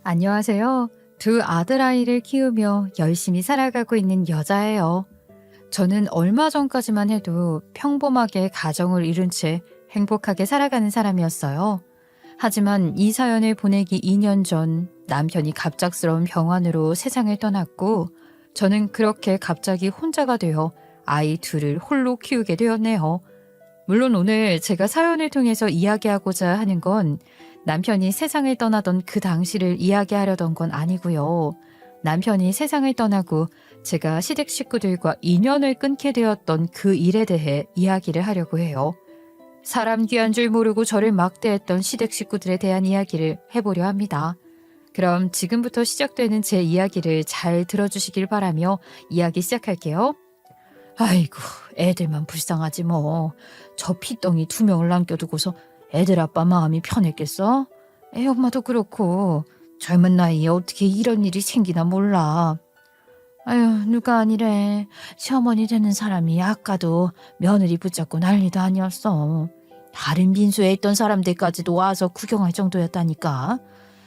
안녕하세요. 두 아들아이를 키우며 열심히 살아가고 있는 여자예요. 저는 얼마 전까지만 해도 평범하게 가정을 이룬 채 행복하게 살아가는 사람이었어요. 하지만 이 사연을 보내기 2년 전 남편이 갑작스러운 병환으로 세상을 떠났고 저는 그렇게 갑자기 혼자가 되어 아이 둘을 홀로 키우게 되었네요. 물론 오늘 제가 사연을 통해서 이야기하고자 하는 건 남편이 세상을 떠나던 그 당시를 이야기하려던 건 아니고요. 남편이 세상을 떠나고 제가 시댁 식구들과 인연을 끊게 되었던 그 일에 대해 이야기를 하려고 해요. 사람 귀한 줄 모르고 저를 막대했던 시댁 식구들에 대한 이야기를 해보려 합니다. 그럼 지금부터 시작되는 제 이야기를 잘 들어주시길 바라며 이야기 시작할게요. 아이고, 애들만 불쌍하지 뭐. 저 피덩이 2명을 남겨두고서 애들 아빠 마음이 편했겠어? 애 엄마도 그렇고 젊은 나이에 어떻게 이런 일이 생기나 몰라. 아유, 누가 아니래. 시어머니 되는 사람이 아까도 며느리 붙잡고 난리도 아니었어. 다른 빈소에 있던 사람들까지도 와서 구경할 정도였다니까.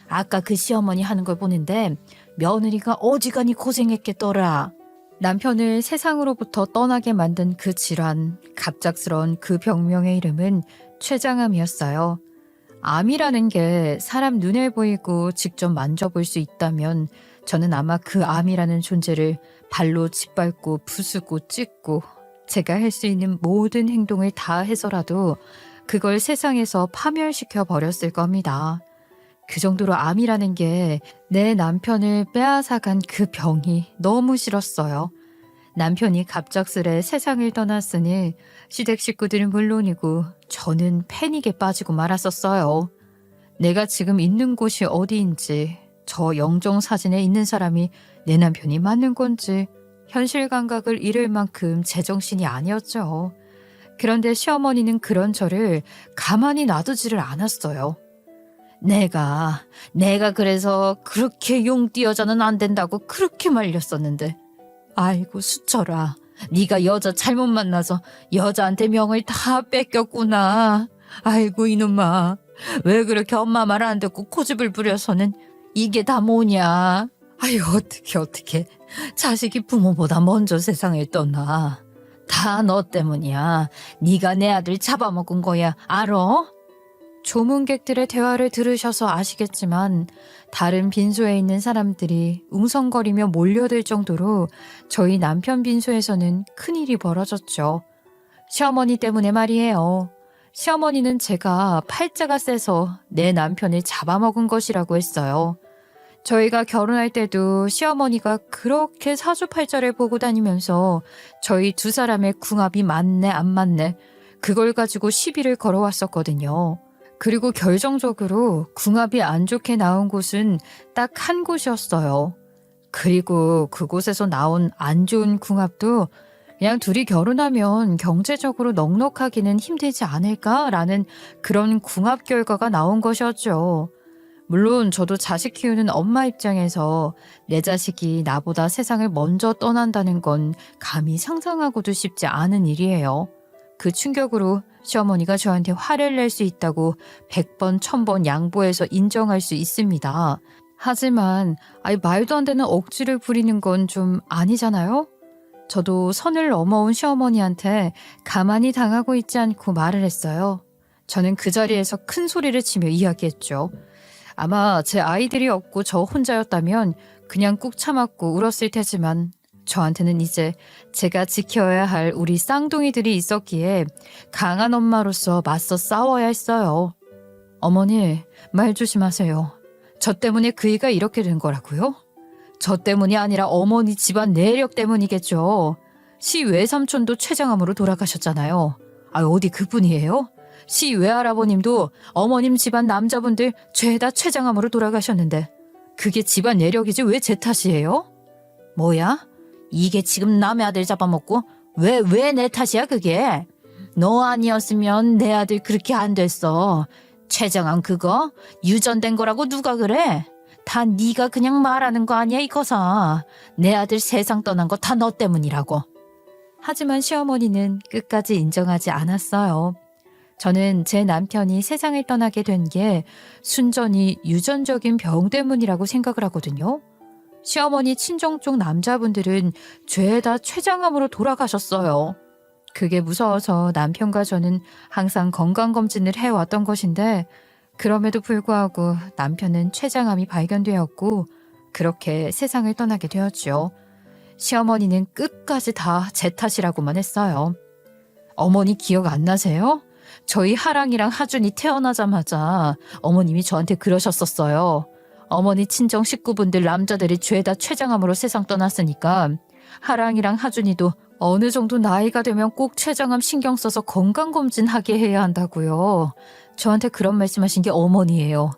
아까 그 시어머니 하는 걸 보는데 며느리가 어지간히 고생했겠더라. 남편을 세상으로부터 떠나게 만든 그 질환, 갑작스러운 그 병명의 이름은 췌장암이었어요. 암이라는 게 사람 눈에 보이고 직접 만져볼 수 있다면 저는 아마 그 암이라는 존재를 발로 짓밟고 부수고 찢고 제가 할 수 있는 모든 행동을 다 해서라도 그걸 세상에서 파멸시켜 버렸을 겁니다. 그 정도로 암이라는 게 내 남편을 빼앗아간 그 병이 너무 싫었어요. 남편이 갑작스레 세상을 떠났으니 시댁 식구들은 물론이고 저는 패닉에 빠지고 말았었어요. 내가 지금 있는 곳이 어디인지, 저 영정 사진에 있는 사람이 내 남편이 맞는 건지 현실 감각을 잃을 만큼 제정신이 아니었죠. 그런데 시어머니는 그런 저를 가만히 놔두지를 않았어요. 내가 그래서 그렇게 용띠여자는 안 된다고 그렇게 말렸었는데 아이고 수철아, 네가 여자 잘못 만나서 여자한테 명을 다 뺏겼구나. 아이고 이놈아, 왜 그렇게 엄마 말 안 듣고 고집을 부려서는 이게 다 뭐냐. 아유 어떡해. 자식이 부모보다 먼저 세상을 떠나. 다 너 때문이야. 네가 내 아들 잡아먹은 거야, 알어? 조문객들의 대화를 들으셔서 아시겠지만 다른 빈소에 있는 사람들이 웅성거리며 몰려들 정도로 저희 남편 빈소에서는 큰일이 벌어졌죠. 시어머니 때문에 말이에요. 시어머니는 제가 팔자가 세서 내 남편을 잡아먹은 것이라고 했어요. 저희가 결혼할 때도 시어머니가 그렇게 사주팔자를 보고 다니면서 저희 두 사람의 궁합이 맞네 안 맞네 그걸 가지고 시비를 걸어왔었거든요. 그리고 결정적으로 궁합이 안 좋게 나온 곳은 딱 한 곳이었어요. 그리고 그곳에서 나온 안 좋은 궁합도 그냥 둘이 결혼하면 경제적으로 넉넉하기는 힘들지 않을까라는 그런 궁합 결과가 나온 것이었죠. 물론 저도 자식 키우는 엄마 입장에서 내 자식이 나보다 세상을 먼저 떠난다는 건 감히 상상하고도 싶지 않은 일이에요. 그 충격으로 시어머니가 저한테 화를 낼 수 있다고 100번 1000번 양보해서 인정할 수 있습니다. 하지만 말도 안 되는 억지를 부리는 건 좀 아니잖아요? 저도 선을 넘어온 시어머니한테 가만히 당하고 있지 않고 말을 했어요. 저는 그 자리에서 큰 소리를 치며 이야기했죠. 아마 제 아이들이 없고 저 혼자였다면 그냥 꾹 참았고 울었을 테지만 저한테는 이제 제가 지켜야 할 우리 쌍둥이들이 있었기에 강한 엄마로서 맞서 싸워야 했어요. 어머니, 말 조심하세요. 저 때문에 그이가 이렇게 된 거라고요? 저 때문이 아니라 어머니 집안 내력 때문이겠죠. 시 외삼촌도 췌장암으로 돌아가셨잖아요. 어디 그분이에요? 시 외할아버님도 어머님 집안 남자분들 죄다 췌장암으로 돌아가셨는데 그게 집안 내력이지 왜 제 탓이에요? 뭐야? 이게 지금 남의 아들 잡아먹고 왜 내 탓이야 그게? 너 아니었으면 내 아들 그렇게 안 됐어. 췌장암 그거 유전된 거라고 누가 그래? 다 네가 그냥 말하는 거 아니야 이거사. 내 아들 세상 떠난 거 다 너 때문이라고. 하지만 시어머니는 끝까지 인정하지 않았어요. 저는 제 남편이 세상을 떠나게 된 게 순전히 유전적인 병 때문이라고 생각을 하거든요. 시어머니 친정 쪽 남자분들은 죄다 췌장암으로 돌아가셨어요. 그게 무서워서 남편과 저는 항상 건강검진을 해왔던 것인데 그럼에도 불구하고 남편은 췌장암이 발견되었고 그렇게 세상을 떠나게 되었죠. 시어머니는 끝까지 다 제 탓이라고만 했어요. 어머니 기억 안 나세요? 저희 하랑이랑 하준이 태어나자마자 어머님이 저한테 그러셨었어요. 어머니 친정 식구분들 남자들이 죄다 췌장암으로 세상 떠났으니까 하랑이랑 하준이도 어느 정도 나이가 되면 꼭 췌장암 신경 써서 건강검진하게 해야 한다고요. 저한테 그런 말씀하신 게 어머니예요.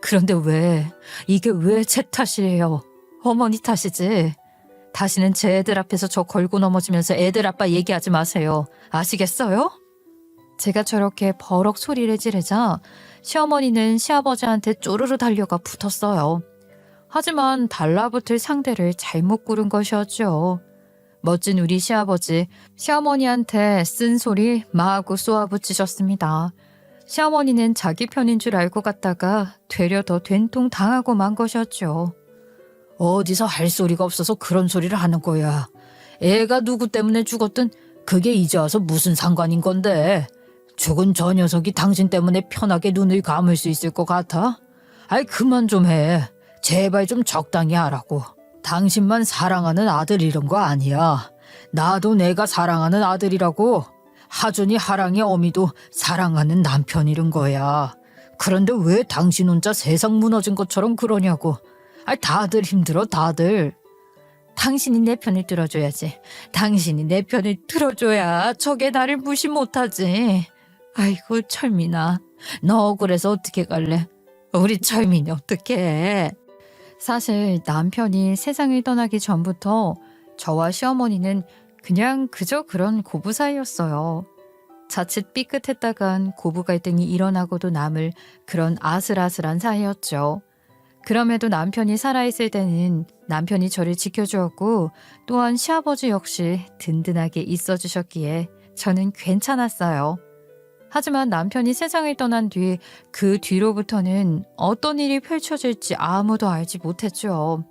그런데 이게 왜 제 탓이에요? 어머니 탓이지. 다시는 제 애들 앞에서 저 걸고 넘어지면서 애들 아빠 얘기하지 마세요. 아시겠어요? 제가 저렇게 버럭 소리를 지르자 시어머니는 시아버지한테 쪼르르 달려가 붙었어요. 하지만 달라붙을 상대를 잘못 고른 것이었죠. 멋진 우리 시아버지, 시어머니한테 쓴소리 마구 쏘아붙이셨습니다. 시어머니는 자기 편인 줄 알고 갔다가 되려 더 된통 당하고 만 것이었죠. 어디서 할 소리가 없어서 그런 소리를 하는 거야. 애가 누구 때문에 죽었든 그게 이제 와서 무슨 상관인 건데. 죽은 저 녀석이 당신 때문에 편하게 눈을 감을 수 있을 것 같아? 아이 그만 좀 해. 제발 좀 적당히 하라고. 당신만 사랑하는 아들 이런 거 아니야. 나도 내가 사랑하는 아들이라고. 하준이 하랑이 어미도 사랑하는 남편 이런 거야. 그런데 왜 당신 혼자 세상 무너진 것처럼 그러냐고. 아이 다들 힘들어 다들. 당신이 내 편을 들어줘야지. 당신이 내 편을 들어줘야 저게 나를 무시 못하지. 아이고 철민아, 너 억울해서 어떻게 갈래? 우리 철민이 어떡해. 사실 남편이 세상을 떠나기 전부터 저와 시어머니는 그냥 그저 그런 고부 사이였어요. 자칫 삐끗했다간 고부 갈등이 일어나고도 남을 그런 아슬아슬한 사이였죠. 그럼에도 남편이 살아있을 때는 남편이 저를 지켜주었고 또한 시아버지 역시 든든하게 있어주셨기에 저는 괜찮았어요. 하지만 남편이 세상을 떠난 뒤 그 뒤로부터는 어떤 일이 펼쳐질지 아무도 알지 못했죠.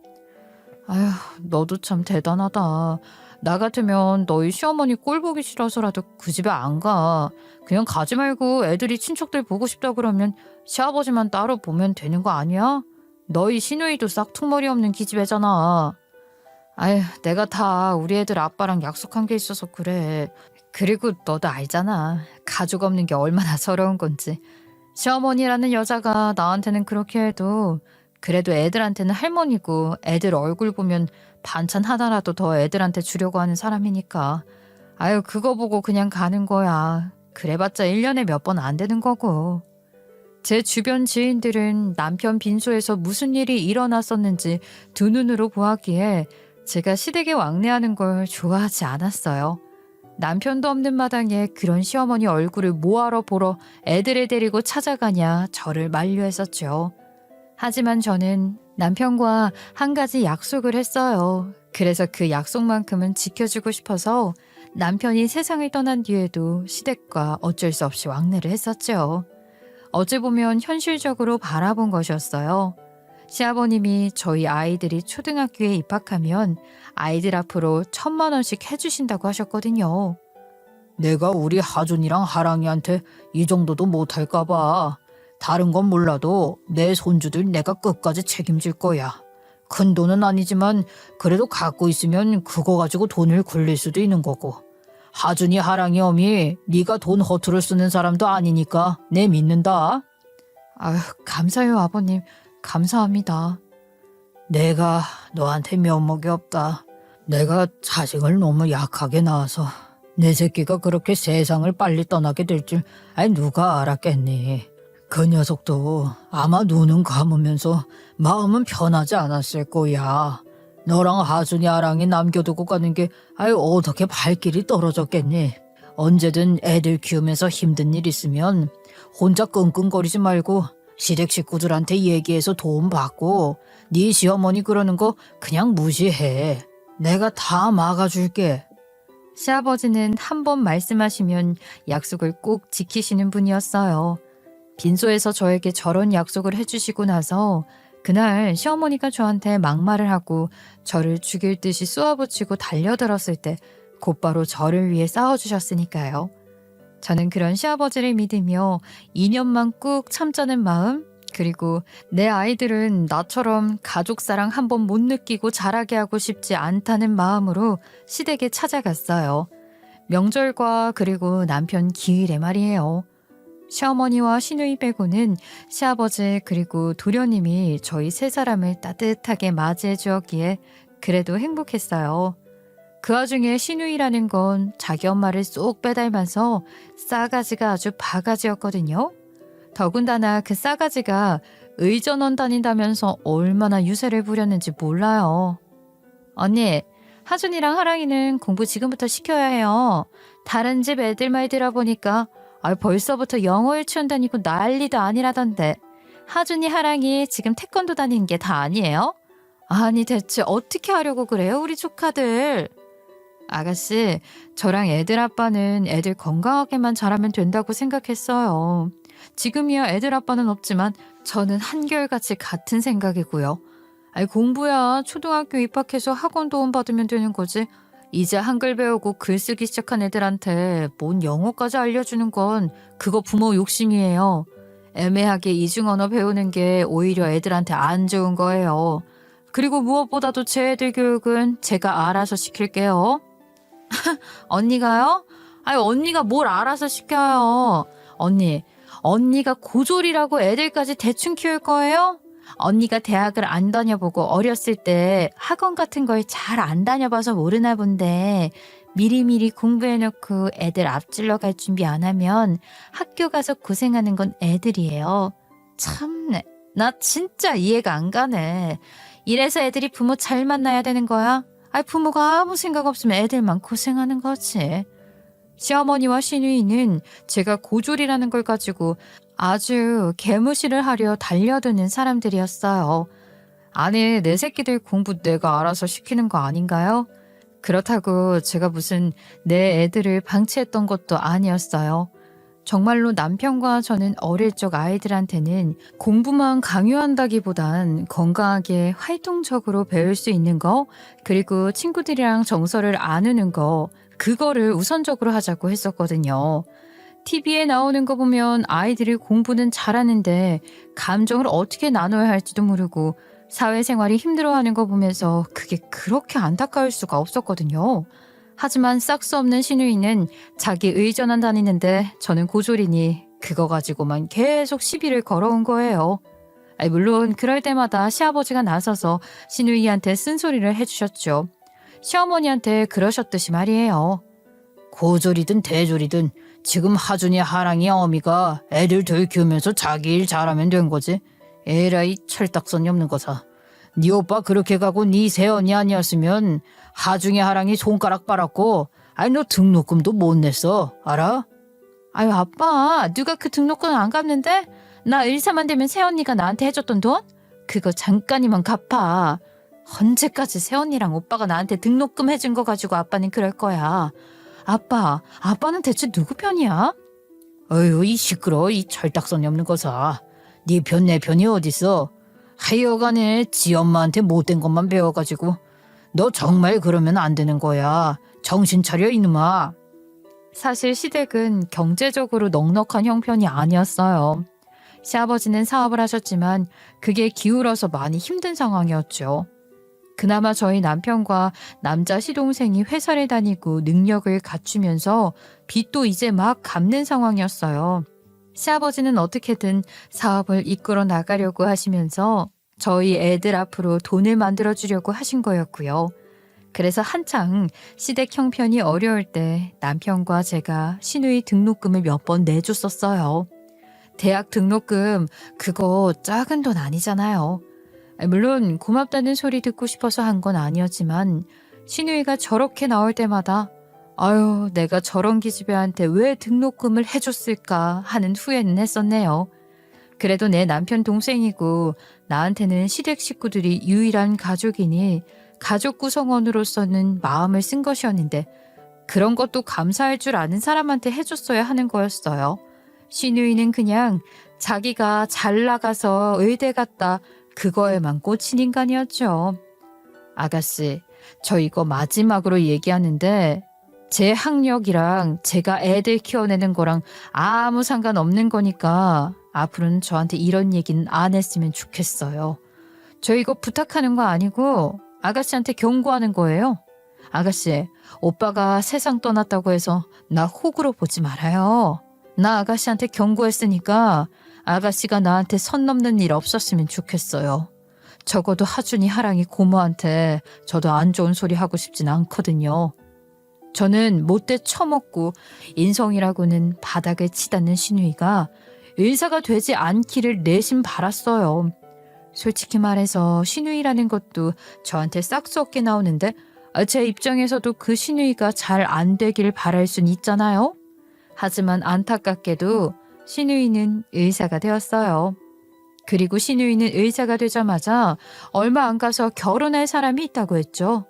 아휴, 너도 참 대단하다. 나 같으면 너희 시어머니 꼴 보기 싫어서라도 그 집에 안 가. 그냥 가지 말고 애들이 친척들 보고 싶다 그러면 시아버지만 따로 보면 되는 거 아니야? 너희 시누이도 싹퉁머리 없는 기집애잖아. 아휴, 내가 다 우리 애들 아빠랑 약속한 게 있어서 그래. 그리고 너도 알잖아. 가족 없는 게 얼마나 서러운 건지. 시어머니라는 여자가 나한테는 그렇게 해도 그래도 애들한테는 할머니고 애들 얼굴 보면 반찬 하나라도 더 애들한테 주려고 하는 사람이니까. 아유 그거 보고 그냥 가는 거야. 그래봤자 1년에 몇 번 안 되는 거고. 제 주변 지인들은 남편 빈소에서 무슨 일이 일어났었는지 두 눈으로 보았기에 제가 시댁에 왕래하는 걸 좋아하지 않았어요. 남편도 없는 마당에 그런 시어머니 얼굴을 뭐하러 보러 애들을 데리고 찾아가냐 저를 만류했었죠. 하지만 저는 남편과 한 가지 약속을 했어요. 그래서 그 약속만큼은 지켜주고 싶어서 남편이 세상을 떠난 뒤에도 시댁과 어쩔 수 없이 왕래를 했었죠. 어찌 보면 현실적으로 바라본 것이었어요. 시아버님이 저희 아이들이 초등학교에 입학하면 아이들 앞으로 1,000만 원씩 해주신다고 하셨거든요. 내가 우리 하준이랑 하랑이한테 이 정도도 못할까 봐. 다른 건 몰라도 내 손주들 내가 끝까지 책임질 거야. 큰 돈은 아니지만 그래도 갖고 있으면 그거 가지고 돈을 굴릴 수도 있는 거고. 하준이 하랑이 어미 네가 돈 허투루 쓰는 사람도 아니니까 내 믿는다. 아휴 감사해요 아버님. 감사합니다. 내가 너한테 면목이 없다. 내가 자식을 너무 약하게 낳아서 내 새끼가 그렇게 세상을 빨리 떠나게 될 줄 누가 알았겠니. 그 녀석도 아마 눈은 감으면서 마음은 편하지 않았을 거야. 너랑 하준이 아랑이 남겨두고 가는 게 어떻게 발길이 떨어졌겠니. 언제든 애들 키우면서 힘든 일 있으면 혼자 끙끙거리지 말고 시댁 식구들한테 얘기해서 도움 받고 네 시어머니 그러는 거 그냥 무시해. 내가 다 막아줄게. 시아버지는 한 번 말씀하시면 약속을 꼭 지키시는 분이었어요. 빈소에서 저에게 저런 약속을 해주시고 나서 그날 시어머니가 저한테 막말을 하고 저를 죽일 듯이 쏘아붙이고 달려들었을 때 곧바로 저를 위해 싸워주셨으니까요. 저는 그런 시아버지를 믿으며 2년만 꾹 참자는 마음, 그리고 내 아이들은 나처럼 가족 사랑 한 번 못 느끼고 자라게 하고 싶지 않다는 마음으로 시댁에 찾아갔어요. 명절과 그리고 남편 기일에 말이에요. 시어머니와 시누이 빼고는 시아버지 그리고 도련님이 저희 세 사람을 따뜻하게 맞이해 주었기에 그래도 행복했어요. 그 와중에 시누이라는 건 자기 엄마를 쏙 빼닮아서 싸가지가 아주 바가지였거든요. 더군다나 그 싸가지가 의전원 다닌다면서 얼마나 유세를 부렸는지 몰라요. 언니, 하준이랑 하랑이는 공부 지금부터 시켜야 해요. 다른 집 애들 말 들어보니까 벌써부터 영어 유치원 다니고 난리도 아니라던데. 하준이 하랑이 지금 태권도 다니는 게 다 아니에요? 아니 대체 어떻게 하려고 그래요 우리 조카들. 아가씨, 저랑 애들 아빠는 애들 건강하게만 자라면 된다고 생각했어요. 지금이야 애들 아빠는 없지만 저는 한결같이 같은 생각이고요. 공부야 초등학교 입학해서 학원 도움 받으면 되는 거지. 이제 한글 배우고 글쓰기 시작한 애들한테 뭔 영어까지 알려주는 건 그거 부모 욕심이에요. 애매하게 이중 언어 배우는 게 오히려 애들한테 안 좋은 거예요. 그리고 무엇보다도 제 애들 교육은 제가 알아서 시킬게요. 언니가요? 언니가 뭘 알아서 시켜요. 언니가 고졸이라고 애들까지 대충 키울 거예요? 언니가 대학을 안 다녀보고 어렸을 때 학원 같은 걸 잘 안 다녀봐서 모르나 본데 미리미리 공부해놓고 애들 앞질러 갈 준비 안 하면 학교 가서 고생하는 건 애들이에요. 참네. 나 진짜 이해가 안 가네. 이래서 애들이 부모 잘 만나야 되는 거야? 부모가 아무 생각 없으면 애들만 고생하는 거지. 시어머니와 시누이는 제가 고졸이라는 걸 가지고 아주 개무시를 하려 달려드는 사람들이었어요. 아니, 내 새끼들 공부 내가 알아서 시키는 거 아닌가요? 그렇다고 제가 무슨 내 애들을 방치했던 것도 아니었어요. 정말로 남편과 저는 어릴 적 아이들한테는 공부만 강요한다기보단 건강하게 활동적으로 배울 수 있는 거, 그리고 친구들이랑 정서를 나누는 거, 그거를 우선적으로 하자고 했었거든요. TV에 나오는 거 보면 아이들이 공부는 잘하는데 감정을 어떻게 나눠야 할지도 모르고 사회생활이 힘들어하는 거 보면서 그게 그렇게 안타까울 수가 없었거든요. 하지만 싹 수 없는 시누이는 자기 의전원 다니는데 저는 고졸이니 그거 가지고만 계속 시비를 걸어온 거예요. 물론 그럴 때마다 시아버지가 나서서 시누이한테 쓴소리를 해주셨죠. 시어머니한테 그러셨듯이 말이에요. 고졸이든 대졸이든 지금 하준이 하랑이 어미가 애들 덜 키우면서 자기 일 잘하면 된 거지. 에라이 철딱선이 없는 거사. 네 오빠 그렇게 가고 네 새언니 아니었으면 하중이 하랑이 손가락 빨았고 너 등록금도 못 냈어. 알아? 아빠 누가 그 등록금 안 갚는데? 나 의사만 되면 새언니가 나한테 해줬던 돈? 그거 잠깐이면 갚아. 언제까지 새언니랑 오빠가 나한테 등록금 해준 거 가지고 아빠는 그럴 거야. 아빠는 대체 누구 편이야? 어휴 이 시끄러 이 철딱선이 없는 거사. 네 편 내 편이 어딨어. 하여간에 지 엄마한테 못된 것만 배워가지고 너 정말 그러면 안 되는 거야. 정신 차려 이놈아. 사실 시댁은 경제적으로 넉넉한 형편이 아니었어요. 시아버지는 사업을 하셨지만 그게 기울어서 많이 힘든 상황이었죠. 그나마 저희 남편과 남자 시동생이 회사를 다니고 능력을 갖추면서 빚도 이제 막 갚는 상황이었어요. 시아버지는 어떻게든 사업을 이끌어 나가려고 하시면서 저희 애들 앞으로 돈을 만들어 주려고 하신 거였고요. 그래서 한창 시댁 형편이 어려울 때 남편과 제가 시누이 등록금을 몇 번 내줬었어요. 대학 등록금 그거 작은 돈 아니잖아요. 물론 고맙다는 소리 듣고 싶어서 한 건 아니었지만 시누이가 저렇게 나올 때마다 아유 내가 저런 기집애한테 왜 등록금을 해줬을까 하는 후회는 했었네요. 그래도 내 남편 동생이고 나한테는 시댁 식구들이 유일한 가족이니 가족 구성원으로서는 마음을 쓴 것이었는데 그런 것도 감사할 줄 아는 사람한테 해줬어야 하는 거였어요. 신우이는 그냥 자기가 잘 나가서 의대 갔다 그거에만 꽂힌 인간이었죠. 아가씨, 저 이거 마지막으로 얘기하는데 제 학력이랑 제가 애들 키워내는 거랑 아무 상관없는 거니까 앞으로는 저한테 이런 얘기는 안 했으면 좋겠어요. 저 이거 부탁하는 거 아니고 아가씨한테 경고하는 거예요. 아가씨, 오빠가 세상 떠났다고 해서 나 호구로 보지 말아요. 나 아가씨한테 경고했으니까 아가씨가 나한테 선 넘는 일 없었으면 좋겠어요. 적어도 하준이 하랑이 고모한테 저도 안 좋은 소리 하고 싶진 않거든요. 저는 못돼 처먹고 인성이라고는 바닥을 치닫는 신우이가 의사가 되지 않기를 내심 바랐어요. 솔직히 말해서 신우이라는 것도 저한테 싹수 없게 나오는데 제 입장에서도 그 신우이가 잘 안 되길 바랄 순 있잖아요. 하지만 안타깝게도 신우이는 의사가 되었어요. 그리고 신우이는 의사가 되자마자 얼마 안 가서 결혼할 사람이 있다고 했죠.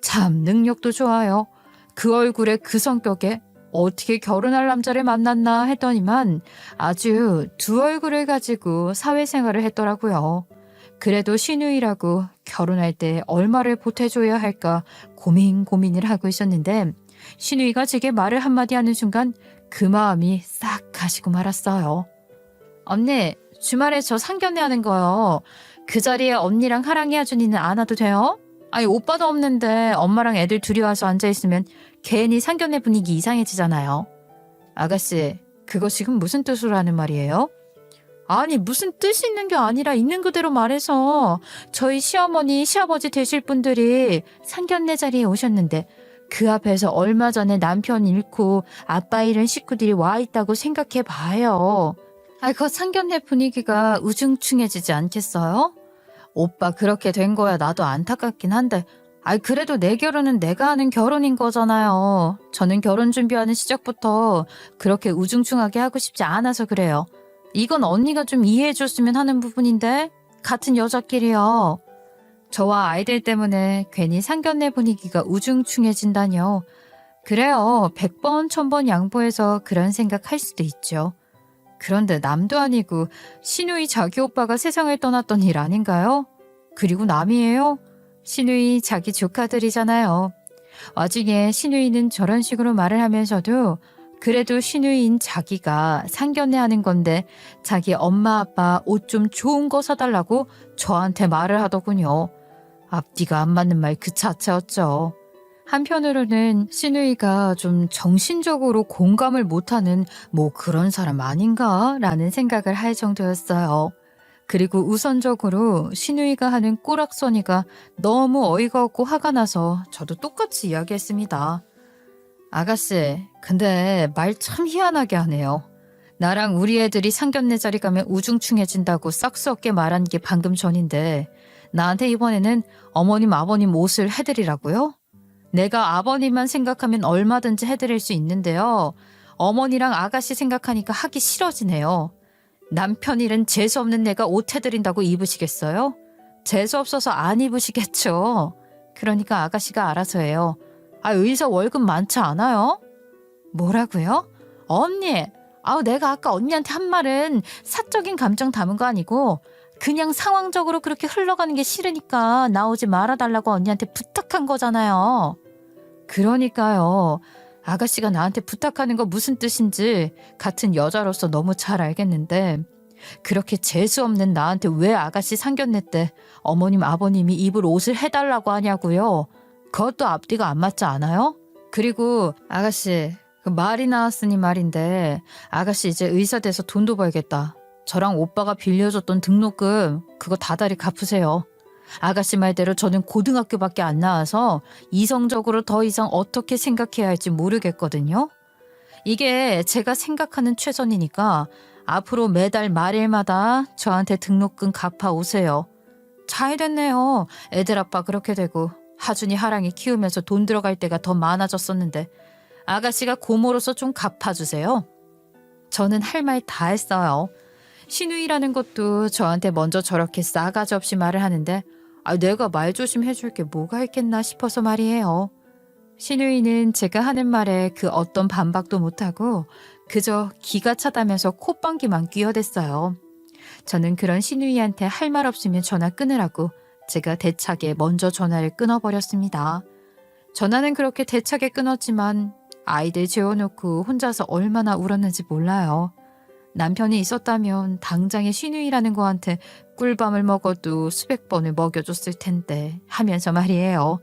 참 능력도 좋아요. 그 얼굴에 그 성격에 어떻게 결혼할 남자를 만났나 했더니만 아주 두 얼굴을 가지고 사회생활을 했더라고요. 그래도 신우이라고 결혼할 때 얼마를 보태줘야 할까 고민을 하고 있었는데 신우이가 제게 말을 한마디 하는 순간 그 마음이 싹 가시고 말았어요. 언니, 주말에 저 상견례 하는 거요. 그 자리에 언니랑 하랑이 하준이는 안 와도 돼요? 아니 오빠도 없는데 엄마랑 애들 둘이 와서 앉아있으면 괜히 상견례 분위기 이상해지잖아요. 아가씨, 그거 지금 무슨 뜻으로 하는 말이에요? 아니 무슨 뜻이 있는 게 아니라 있는 그대로 말해서 저희 시어머니 시아버지 되실 분들이 상견례 자리에 오셨는데 그 앞에서 얼마 전에 남편 잃고 아빠 잃은 식구들이 와 있다고 생각해 봐요. 그 상견례 분위기가 우중충해지지 않겠어요? 오빠 그렇게 된 거야 나도 안타깝긴 한데 그래도 내 결혼은 내가 하는 결혼인 거잖아요. 저는 결혼 준비하는 시작부터 그렇게 우중충하게 하고 싶지 않아서 그래요. 이건 언니가 좀 이해해 줬으면 하는 부분인데 같은 여자끼리요. 저와 아이들 때문에 괜히 상견례 분위기가 우중충해진다뇨. 그래요. 100번 1000번 양보해서 그런 생각할 수도 있죠. 그런데 남도 아니고 신우이 자기 오빠가 세상을 떠났던 일 아닌가요? 그리고 남이에요? 신우이 자기 조카들이잖아요. 와중에 신우이는 저런 식으로 말을 하면서도 그래도 신우이인 자기가 상견례 하는 건데 자기 엄마 아빠 옷 좀 좋은 거 사달라고 저한테 말을 하더군요. 앞뒤가 안 맞는 말 그 자체였죠. 한편으로는 신우이가 좀 정신적으로 공감을 못하는 뭐 그런 사람 아닌가라는 생각을 할 정도였어요. 그리고 우선적으로 신우이가 하는 꼬락서니가 너무 어이가 없고 화가 나서 저도 똑같이 이야기했습니다. 아가씨, 근데 말 참 희한하게 하네요. 나랑 우리 애들이 상견례 자리 가면 우중충해진다고 싹수 없게 말한 게 방금 전인데 나한테 이번에는 어머님 아버님 옷을 해드리라고요? 내가 아버님만 생각하면 얼마든지 해드릴 수 있는데요. 어머니랑 아가씨 생각하니까 하기 싫어지네요. 남편 일은 재수없는 내가 옷 해드린다고 입으시겠어요? 재수없어서 안 입으시겠죠. 그러니까 아가씨가 알아서 해요. 의사 월급 많지 않아요? 뭐라고요? 언니, 내가 아까 언니한테 한 말은 사적인 감정 담은 거 아니고 그냥 상황적으로 그렇게 흘러가는 게 싫으니까 나오지 말아달라고 언니한테 부탁한 거잖아요. 그러니까요. 아가씨가 나한테 부탁하는 거 무슨 뜻인지 같은 여자로서 너무 잘 알겠는데 그렇게 재수없는 나한테 왜 아가씨 상견례 때 어머님 아버님이 입을 옷을 해달라고 하냐고요. 그것도 앞뒤가 안 맞지 않아요? 그리고 아가씨 그 말이 나왔으니 말인데 아가씨 이제 의사 돼서 돈도 벌겠다. 저랑 오빠가 빌려줬던 등록금 그거 다달이 갚으세요. 아가씨 말대로 저는 고등학교밖에 안 나와서 이성적으로 더 이상 어떻게 생각해야 할지 모르겠거든요. 이게 제가 생각하는 최선이니까 앞으로 매달 말일마다 저한테 등록금 갚아 오세요. 잘 됐네요. 애들 아빠 그렇게 되고 하준이 하랑이 키우면서 돈 들어갈 때가 더 많아졌었는데 아가씨가 고모로서 좀 갚아주세요. 저는 할 말 다 했어요. 신우이라는 것도 저한테 먼저 저렇게 싸가지 없이 말을 하는데 내가 말 조심해줄 게 뭐가 있겠나 싶어서 말이에요. 신우이는 제가 하는 말에 그 어떤 반박도 못하고 그저 기가 차다면서 콧방귀만 뀌어댔어요. 저는 그런 신우이한테 할 말 없으면 전화 끊으라고 제가 대차게 먼저 전화를 끊어버렸습니다. 전화는 그렇게 대차게 끊었지만 아이들 재워놓고 혼자서 얼마나 울었는지 몰라요. 남편이 있었다면 당장에 신우이라는 거한테 꿀밤을 먹어도 수백 번을 먹여줬을 텐데 하면서 말이에요.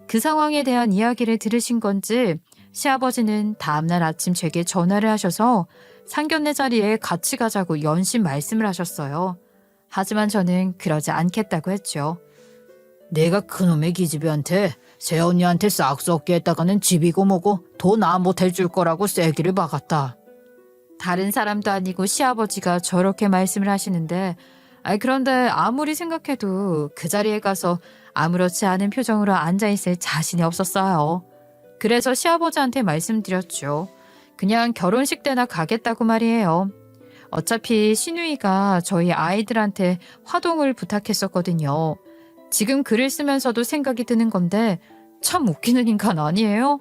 그 상황에 대한 이야기를 들으신 건지 시아버지는 다음날 아침 제게 전화를 하셔서 상견례 자리에 같이 가자고 연신 말씀을 하셨어요. 하지만 저는 그러지 않겠다고 했죠. 내가 그놈의 기집애한테 새언니한테 싹 썩게 했다가는 집이고 뭐고 돈 나 못해 줄 거라고 쐐기를 박았다. 다른 사람도 아니고 시아버지가 저렇게 말씀을 하시는데 그런데 아무리 생각해도 그 자리에 가서 아무렇지 않은 표정으로 앉아있을 자신이 없었어요. 그래서 시아버지한테 말씀드렸죠. 그냥 결혼식 때나 가겠다고 말이에요. 어차피 신우이가 저희 아이들한테 화동을 부탁했었거든요. 지금 글을 쓰면서도 생각이 드는 건데 참 웃기는 인간 아니에요?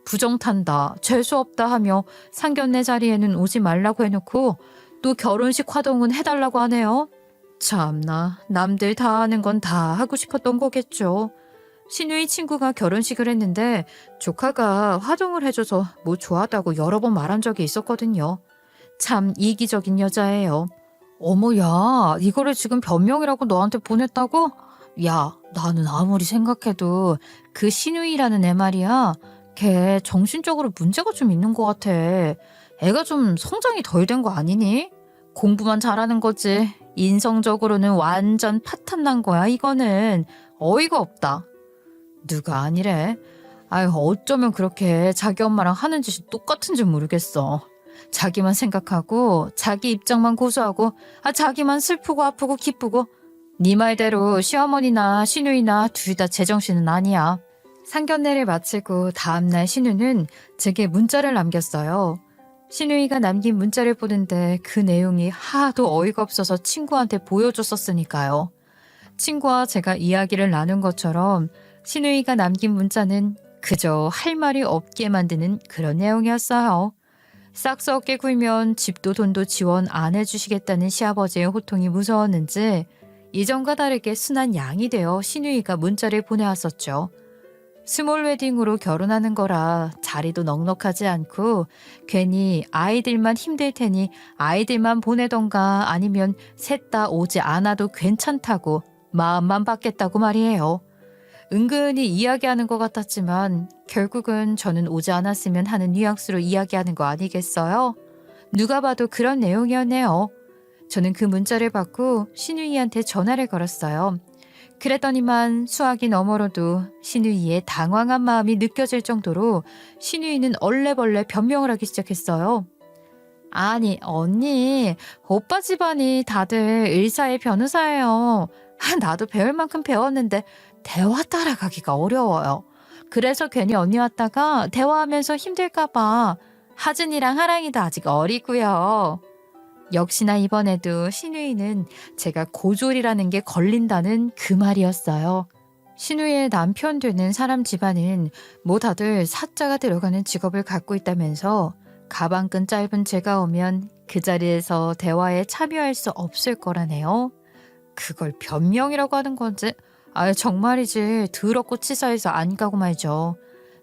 부정탄다, 재수없다 하며 상견례 자리에는 오지 말라고 해놓고 또 결혼식 화동은 해달라고 하네요. 참나, 남들 다 하는 건 다 하고 싶었던 거겠죠. 신우이 친구가 결혼식을 했는데 조카가 화동을 해줘서 뭐 좋아하다고 여러 번 말한 적이 있었거든요. 참 이기적인 여자예요. 어머야, 이거를 지금 변명이라고 너한테 보냈다고? 야, 나는 아무리 생각해도 그 신우이라는 애 말이야. 걔 정신적으로 문제가 좀 있는 것 같아. 애가 좀 성장이 덜 된 거 아니니? 공부만 잘하는 거지. 인성적으로는 완전 파탄난 거야, 이거는. 어이가 없다. 누가 아니래? 아유, 어쩌면 그렇게 자기 엄마랑 하는 짓이 똑같은지 모르겠어. 자기만 생각하고 자기 입장만 고수하고 자기만 슬프고 아프고 기쁘고 네 말대로 시어머니나 신우이나 둘 다 제정신은 아니야. 상견례를 마치고 다음날 신우는 제게 문자를 남겼어요. 신우이가 남긴 문자를 보는데 그 내용이 하도 어이가 없어서 친구한테 보여줬었으니까요. 친구와 제가 이야기를 나눈 것처럼 신우이가 남긴 문자는 그저 할 말이 없게 만드는 그런 내용이었어요. 싹스 어깨 굴면 집도 돈도 지원 안 해주시겠다는 시아버지의 호통이 무서웠는지 이전과 다르게 순한 양이 되어 신우이가 문자를 보내왔었죠. 스몰 웨딩으로 결혼하는 거라 자리도 넉넉하지 않고 괜히 아이들만 힘들 테니 아이들만 보내던가 아니면 셋 다 오지 않아도 괜찮다고 마음만 받겠다고 말이에요. 은근히 이야기하는 것 같았지만 결국은 저는 오지 않았으면 하는 뉘앙스로 이야기하는 거 아니겠어요? 누가 봐도 그런 내용이었네요. 저는 그 문자를 받고 신우이한테 전화를 걸었어요. 그랬더니만 수화기 너머로도 신우이의 당황한 마음이 느껴질 정도로 신우이는 얼레벌레 변명을 하기 시작했어요. 아니 언니, 오빠 집안이 다들 의사의 변호사예요. 나도 배울 만큼 배웠는데 대화 따라가기가 어려워요. 그래서 괜히 언니 왔다가 대화하면서 힘들까 봐. 하준이랑 하랑이도 아직 어리고요. 역시나 이번에도 신우이는 제가 고졸이라는 게 걸린다는 그 말이었어요. 신우이의 남편 되는 사람 집안은 뭐 다들 사자가 들어가는 직업을 갖고 있다면서 가방끈 짧은 제가 오면 그 자리에서 대화에 참여할 수 없을 거라네요. 그걸 변명이라고 하는 건지 정말이지 더럽고 치사해서 안 가고 말죠.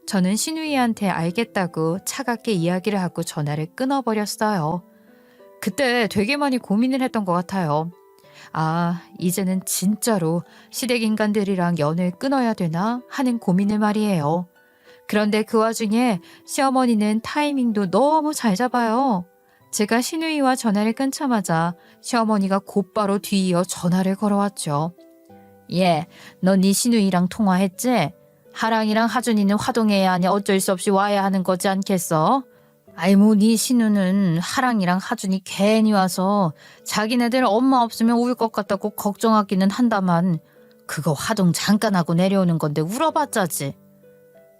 저는 신우이한테 알겠다고 차갑게 이야기를 하고 전화를 끊어버렸어요. 그때 되게 많이 고민을 했던 것 같아요. 이제는 진짜로 시댁 인간들이랑 연을 끊어야 되나 하는 고민을 말이에요. 그런데 그 와중에 시어머니는 타이밍도 너무 잘 잡아요. 제가 신우이와 전화를 끊자마자 시어머니가 곧바로 뒤이어 전화를 걸어왔죠. 너 네 신우이랑 통화했지? 하랑이랑 하준이는 화동해야 하니 어쩔 수 없이 와야 하는 거지 않겠어? 네 신우는 하랑이랑 하준이 괜히 와서 자기네들 엄마 없으면 울 것 같다고 걱정하기는 한다만 그거 화동 잠깐 하고 내려오는 건데 울어봤자지.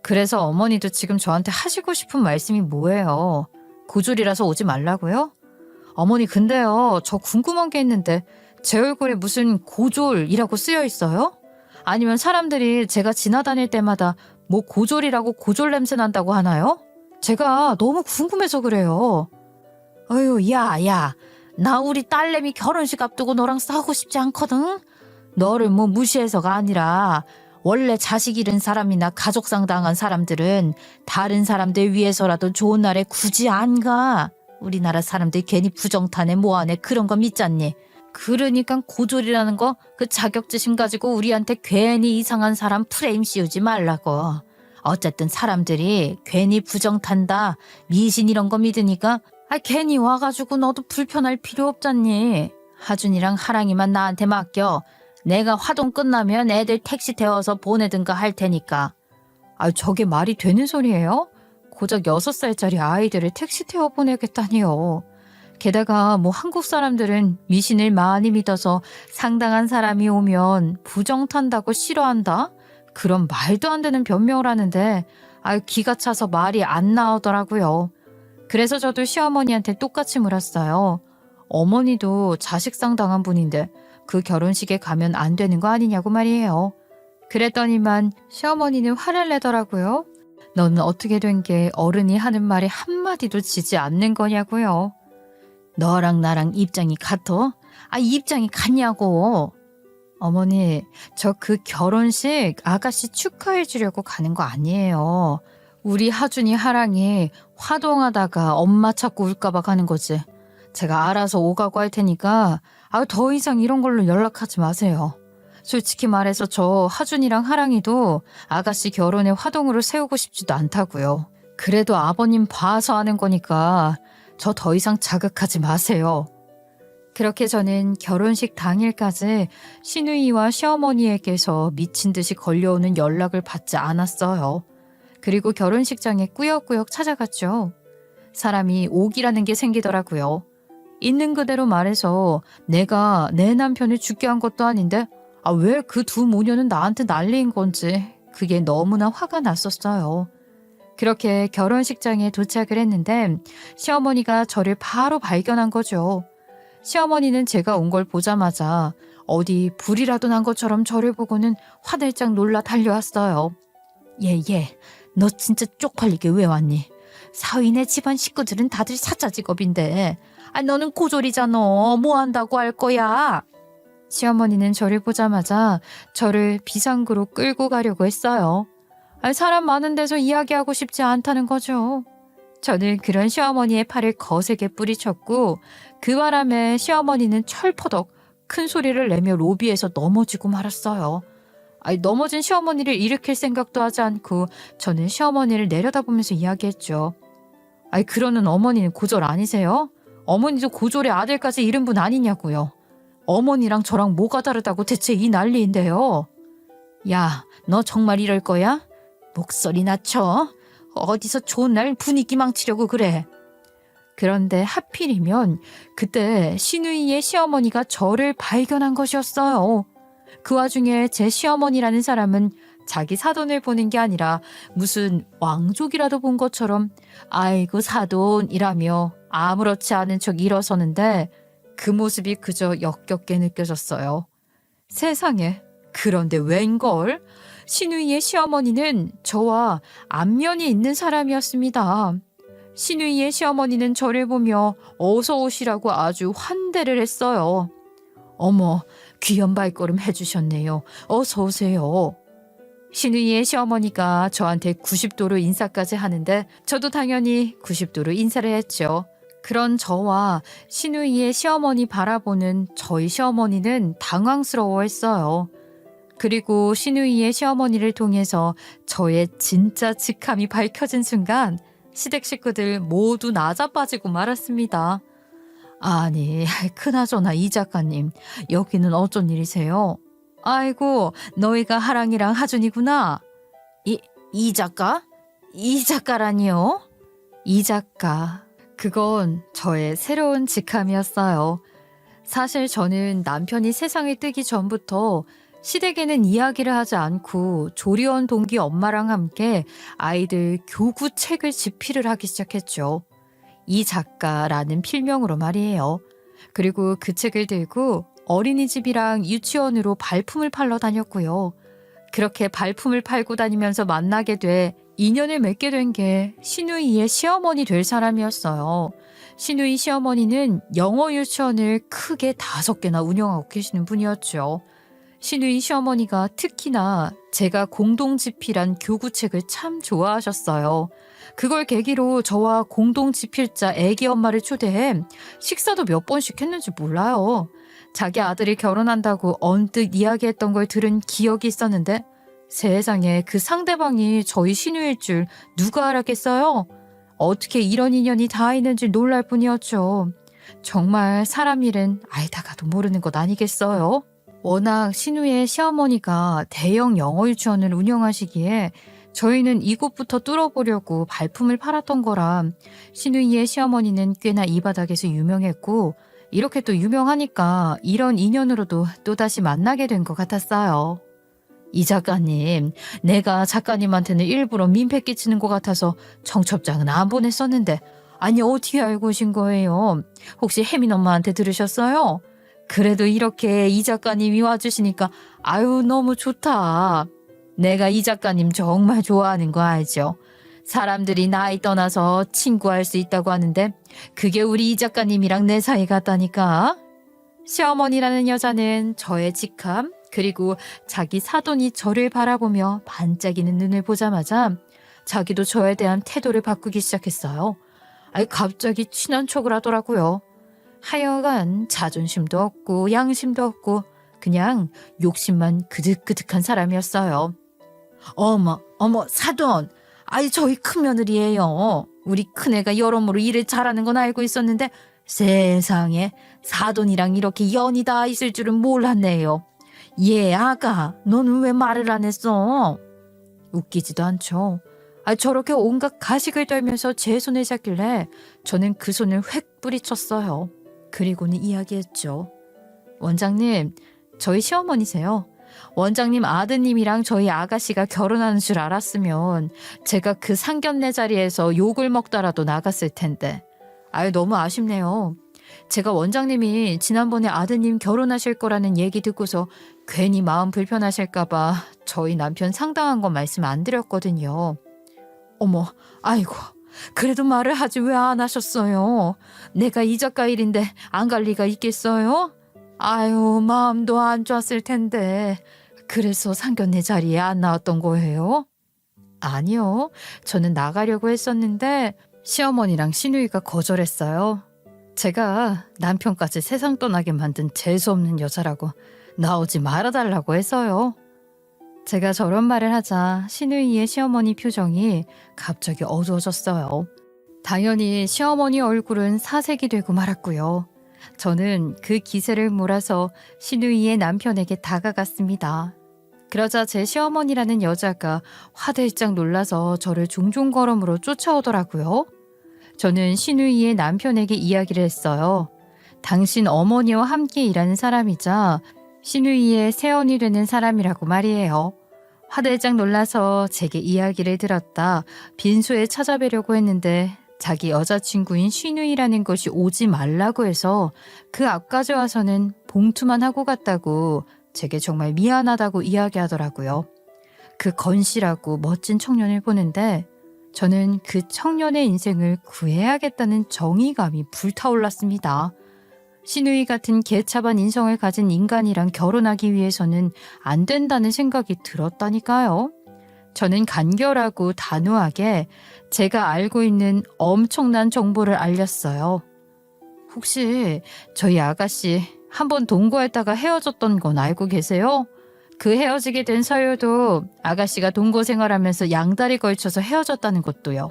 그래서 어머니도 지금 저한테 하시고 싶은 말씀이 뭐예요? 고졸이라서 오지 말라고요? 어머니 근데요, 저 궁금한 게 있는데 제 얼굴에 무슨 고졸이라고 쓰여 있어요? 아니면 사람들이 제가 지나다닐 때마다 뭐 고졸이라고 고졸 냄새 난다고 하나요? 제가 너무 궁금해서 그래요. 어휴, 야. 나 우리 딸내미 결혼식 앞두고 너랑 싸우고 싶지 않거든? 너를 뭐 무시해서가 아니라 원래 자식 잃은 사람이나 가족상 당한 사람들은 다른 사람들 위해서라도 좋은 날에 굳이 안 가. 우리나라 사람들 괜히 부정타네 뭐하네 그런 거 믿잖니. 그러니까 고졸이라는 거 그 자격지심 가지고 우리한테 괜히 이상한 사람 프레임 씌우지 말라고. 어쨌든 사람들이 괜히 부정탄다 미신 이런 거 믿으니까 괜히 와가지고 너도 불편할 필요 없잖니. 하준이랑 하랑이만 나한테 맡겨. 내가 화동 끝나면 애들 택시 태워서 보내든가 할 테니까. 저게 말이 되는 소리예요? 고작 6살짜리 아이들을 택시 태워 보내겠다니요. 게다가 뭐 한국 사람들은 미신을 많이 믿어서 상당한 사람이 오면 부정탄다고 싫어한다? 그런 말도 안 되는 변명을 하는데 기가 차서 말이 안 나오더라고요. 그래서 저도 시어머니한테 똑같이 물었어요. 어머니도 자식상 당한 분인데 그 결혼식에 가면 안 되는 거 아니냐고 말이에요. 그랬더니만 시어머니는 화를 내더라고요. 너는 어떻게 된 게 어른이 하는 말에 한마디도 지지 않는 거냐고요. 너랑 나랑 입장이 같어? 입장이 같냐고. 어머니, 저 그 결혼식 아가씨 축하해 주려고 가는 거 아니에요. 우리 하준이 하랑이 화동하다가 엄마 찾고 울까봐 가는 거지. 제가 알아서 오가고 할 테니까 더 이상 이런 걸로 연락하지 마세요. 솔직히 말해서 저 하준이랑 하랑이도 아가씨 결혼에 화동으로 세우고 싶지도 않다고요. 그래도 아버님 봐서 하는 거니까 저 더 이상 자극하지 마세요. 그렇게 저는 결혼식 당일까지 시누이와 시어머니에게서 미친 듯이 걸려오는 연락을 받지 않았어요. 그리고 결혼식장에 꾸역꾸역 찾아갔죠. 사람이 옥이라는 게 생기더라고요. 있는 그대로 말해서 내가 내 남편을 죽게 한 것도 아닌데 왜 그 두 모녀는 나한테 난리인 건지 그게 너무나 화가 났었어요. 그렇게 결혼식장에 도착을 했는데 시어머니가 저를 바로 발견한 거죠. 시어머니는 제가 온 걸 보자마자 어디 불이라도 난 것처럼 저를 보고는 화들짝 놀라 달려왔어요. 얘, 너 진짜 쪽팔리게 왜 왔니? 사위네 집안 식구들은 다들 사자 직업인데 너는 고졸이잖아. 뭐 한다고 할 거야? 시어머니는 저를 보자마자 저를 비상구로 끌고 가려고 했어요. 사람 많은 데서 이야기하고 싶지 않다는 거죠. 저는 그런 시어머니의 팔을 거세게 뿌리쳤고 그 바람에 시어머니는 철퍼덕 큰 소리를 내며 로비에서 넘어지고 말았어요. 넘어진 시어머니를 일으킬 생각도 하지 않고 저는 시어머니를 내려다보면서 이야기했죠. 그러는 어머니는 고졸 아니세요? 어머니도 고졸의 아들까지 잃은 분 아니냐고요. 어머니랑 저랑 뭐가 다르다고 대체 이 난리인데요. 야, 너 정말 이럴 거야? 목소리 낮춰. 어디서 좋은 날 분위기 망치려고 그래. 그런데 하필이면 그때 시누이의 시어머니가 저를 발견한 것이었어요. 그 와중에 제 시어머니라는 사람은 자기 사돈을 보는 게 아니라 무슨 왕족이라도 본 것처럼 아이고 사돈이라며 아무렇지 않은 척 일어서는데 그 모습이 그저 역겹게 느껴졌어요. 세상에, 그런데 웬걸? 시누이의 시어머니는 저와 안면이 있는 사람이었습니다. 시누이의 시어머니는 저를 보며 어서 오시라고 아주 환대를 했어요. 어머, 귀한 발걸음 해주셨네요. 어서 오세요. 시누이의 시어머니가 저한테 90도로 인사까지 하는데 저도 당연히 90도로 인사를 했죠. 그런 저와 시누이의 시어머니 바라보는 저희 시어머니는 당황스러워했어요. 그리고 시누이의 시어머니를 통해서 저의 진짜 직함이 밝혀진 순간 시댁 식구들 모두 나자빠지고 말았습니다. 아니, 그나저나 이 작가님, 여기는 어쩐 일이세요? 아이고, 너희가 하랑이랑 하준이구나. 이 작가? 이 작가라니요? 이 작가. 그건 저의 새로운 직함이었어요. 사실 저는 남편이 세상에 뜨기 전부터 시댁에는 이야기를 하지 않고 조리원 동기 엄마랑 함께 아이들 교구 책을 집필을 하기 시작했죠. 이 작가라는 필명으로 말이에요. 그리고 그 책을 들고 어린이집이랑 유치원으로 발품을 팔러 다녔고요. 그렇게 발품을 팔고 다니면서 만나게 돼 인연을 맺게 된 게 시누이의 시어머니 될 사람이었어요. 시누이 시어머니는 영어 유치원을 크게 5개나 운영하고 계시는 분이었죠. 시누이 시어머니가 특히나 제가 공동집필한 교구책을 참 좋아하셨어요. 그걸 계기로 저와 공동집필자 애기 엄마를 초대해 식사도 몇 번씩 했는지 몰라요. 자기 아들이 결혼한다고 언뜻 이야기했던 걸 들은 기억이 있었는데 세상에 그 상대방이 저희 시누이일 줄 누가 알았겠어요? 어떻게 이런 인연이 다 있는지 놀랄 뿐이었죠. 정말 사람 일은 알다가도 모르는 것 아니겠어요? 워낙 시누이의 시어머니가 대형 영어 유치원을 운영하시기에 저희는 이곳부터 뚫어보려고 발품을 팔았던 거라 시누이의 시어머니는 꽤나 이 바닥에서 유명했고 이렇게 또 유명하니까 이런 인연으로도 또다시 만나게 된 것 같았어요. 이 작가님, 내가 작가님한테는 일부러 민폐 끼치는 것 같아서 청첩장은 안 보냈었는데 아니 어떻게 알고 오신 거예요? 혹시 혜민 엄마한테 들으셨어요? 그래도 이렇게 이 작가님이 와주시니까 아유 너무 좋다. 내가 이 작가님 정말 좋아하는 거 알죠? 사람들이 나이 떠나서 친구할 수 있다고 하는데 그게 우리 이 작가님이랑 내 사이 같다니까. 시어머니라는 여자는 저의 직함 그리고 자기 사돈이 저를 바라보며 반짝이는 눈을 보자마자 자기도 저에 대한 태도를 바꾸기 시작했어요. 아니 갑자기 친한 척을 하더라고요. 하여간 자존심도 없고 양심도 없고 그냥 욕심만 그득그득한 사람이었어요. 어머 사돈, 아이 저희 큰며느리예요. 우리 큰애가 여러모로 일을 잘하는 건 알고 있었는데 세상에 사돈이랑 이렇게 연이 다 있을 줄은 몰랐네요. 예 아가, 너는 왜 말을 안 했어? 웃기지도 않죠. 저렇게 온갖 가식을 떨면서 제 손을 잡길래 저는 그 손을 획 뿌리쳤어요. 그리고는 이야기했죠. 원장님, 저희 시어머니세요. 원장님 아드님이랑 저희 아가씨가 결혼하는 줄 알았으면 제가 그 상견례 자리에서 욕을 먹더라도 나갔을 텐데. 너무 아쉽네요. 제가 원장님이 지난번에 아드님 결혼하실 거라는 얘기 듣고서 괜히 마음 불편하실까봐 저희 남편 상당한 건 말씀 안 드렸거든요. 어머, 아이고, 그래도 말을 하지 왜 안 하셨어요? 내가 이 작가 일인데 안 갈 리가 있겠어요? 아유, 마음도 안 좋았을 텐데. 그래서 상견례 자리에 안 나왔던 거예요? 아니요, 저는 나가려고 했었는데 시어머니랑 시누이가 거절했어요. 제가 남편까지 세상 떠나게 만든 재수없는 여자라고 나오지 말아달라고 해서요. 제가 저런 말을 하자 시누이의 시어머니 표정이 갑자기 어두워졌어요. 당연히 시어머니 얼굴은 사색이 되고 말았고요. 저는 그 기세를 몰아서 시누이의 남편에게 다가갔습니다. 그러자 제 시어머니라는 여자가 화들짝 놀라서 저를 종종걸음으로 쫓아오더라고요. 저는 시누이의 남편에게 이야기를 했어요. 당신 어머니와 함께 일하는 사람이자 시누이의 새언이 되는 사람이라고 말이에요. 화들짝 놀라서 제게 이야기를 들었다 빈소에 찾아뵈려고 했는데 자기 여자친구인 시누이라는 것이 오지 말라고 해서 그 앞까지 와서는 봉투만 하고 갔다고 제게 정말 미안하다고 이야기하더라고요. 그 건실하고 멋진 청년을 보는데 저는 그 청년의 인생을 구해야겠다는 정의감이 불타올랐습니다. 시누이 같은 개차반 인성을 가진 인간이랑 결혼하기 위해서는 안 된다는 생각이 들었다니까요. 저는 간결하고 단호하게 제가 알고 있는 엄청난 정보를 알렸어요. 혹시 저희 아가씨 한번 동거했다가 헤어졌던 건 알고 계세요? 그 헤어지게 된 사유도 아가씨가 동거 생활하면서 양다리 걸쳐서 헤어졌다는 것도요.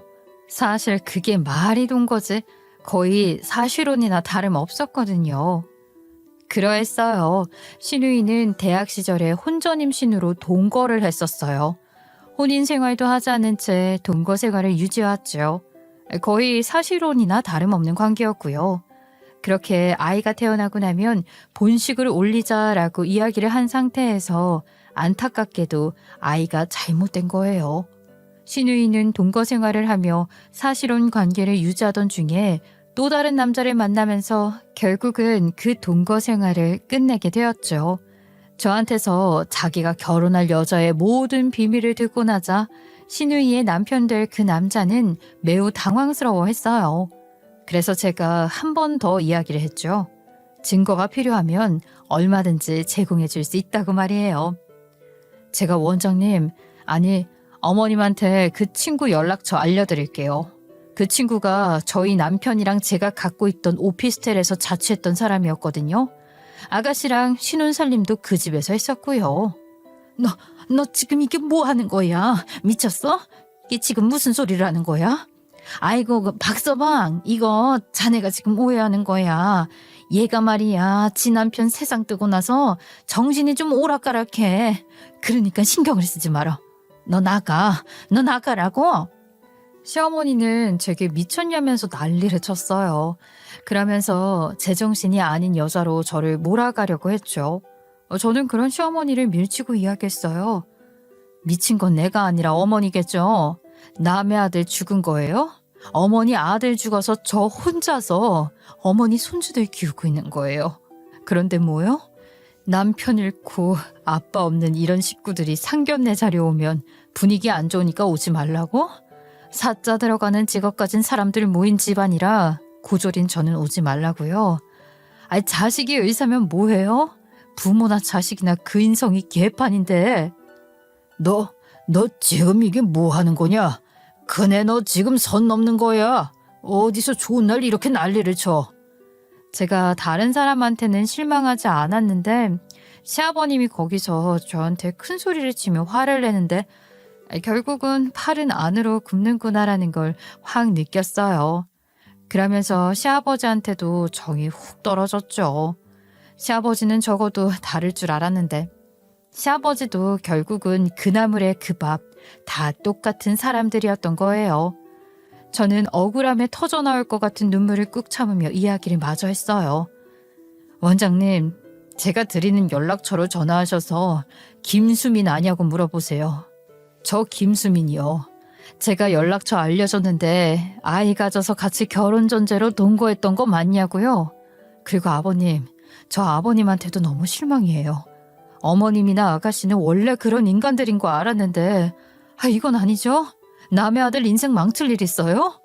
사실 그게 말이 동거지 거의 사실혼이나 다름없었거든요. 그러했어요. 시누이는 대학 시절에 혼전 임신으로 동거를 했었어요. 혼인 생활도 하지 않은 채 동거 생활을 유지해왔죠. 거의 사실혼이나 다름없는 관계였고요. 그렇게 아이가 태어나고 나면 본식을 올리자라고 이야기를 한 상태에서 안타깝게도 아이가 잘못된 거예요. 시누이는 동거 생활을 하며 사실혼 관계를 유지하던 중에 또 다른 남자를 만나면서 결국은 그 동거 생활을 끝내게 되었죠. 저한테서 자기가 결혼할 여자의 모든 비밀을 듣고 나자 신우이의 남편 될 그 남자는 매우 당황스러워했어요. 그래서 제가 한 번 더 이야기를 했죠. 증거가 필요하면 얼마든지 제공해 줄 수 있다고 말이에요. 제가 원장님, 아니 어머님한테 그 친구 연락처 알려드릴게요. 그 친구가 저희 남편이랑 제가 갖고 있던 오피스텔에서 자취했던 사람이었거든요. 아가씨랑 신혼살림도 그 집에서 했었고요. 너 지금 이게 뭐 하는 거야? 미쳤어? 이게 지금 무슨 소리를 하는 거야? 아이고, 박서방, 이거 자네가 지금 오해하는 거야. 얘가 말이야, 지 남편 세상 뜨고 나서 정신이 좀 오락가락해. 그러니까 신경을 쓰지 마라. 너 나가라고. 시어머니는 제게 미쳤냐면서 난리를 쳤어요. 그러면서 제정신이 아닌 여자로 저를 몰아가려고 했죠. 저는 그런 시어머니를 밀치고 이야기했어요. 미친 건 내가 아니라 어머니겠죠. 남의 아들 죽은 거예요? 어머니 아들 죽어서 저 혼자서 어머니 손주들 키우고 있는 거예요. 그런데 뭐요? 남편 잃고 아빠 없는 이런 식구들이 상견례 자리에 오면 분위기 안 좋으니까 오지 말라고? 사자 들어가는 직업 가진 사람들 모인 집안이라 고졸인 저는 오지 말라고요. 아니, 자식이 의사면 뭐해요? 부모나 자식이나 그 인성이 개판인데. 너 지금 이게 뭐 하는 거냐? 그네 너 지금 선 넘는 거야. 어디서 좋은 날 이렇게 난리를 쳐. 제가 다른 사람한테는 실망하지 않았는데 시아버님이 거기서 저한테 큰 소리를 치며 화를 내는데 결국은 팔은 안으로 굽는구나라는 걸 확 느꼈어요. 그러면서 시아버지한테도 정이 훅 떨어졌죠. 시아버지는 적어도 다를 줄 알았는데 시아버지도 결국은 그 나물의 그 밥 다 똑같은 사람들이었던 거예요. 저는 억울함에 터져 나올 것 같은 눈물을 꾹 참으며 이야기를 마저 했어요. 원장님, 제가 드리는 연락처로 전화하셔서 김수민 아냐고 물어보세요. 저 김수민이요. 제가 연락처 알려줬는데 아이 가져서 같이 결혼 전제로 동거했던 거 맞냐고요? 그리고 아버님, 저 아버님한테도 너무 실망이에요. 어머님이나 아가씨는 원래 그런 인간들인 거 알았는데 이건 아니죠? 남의 아들 인생 망칠 일 있어요?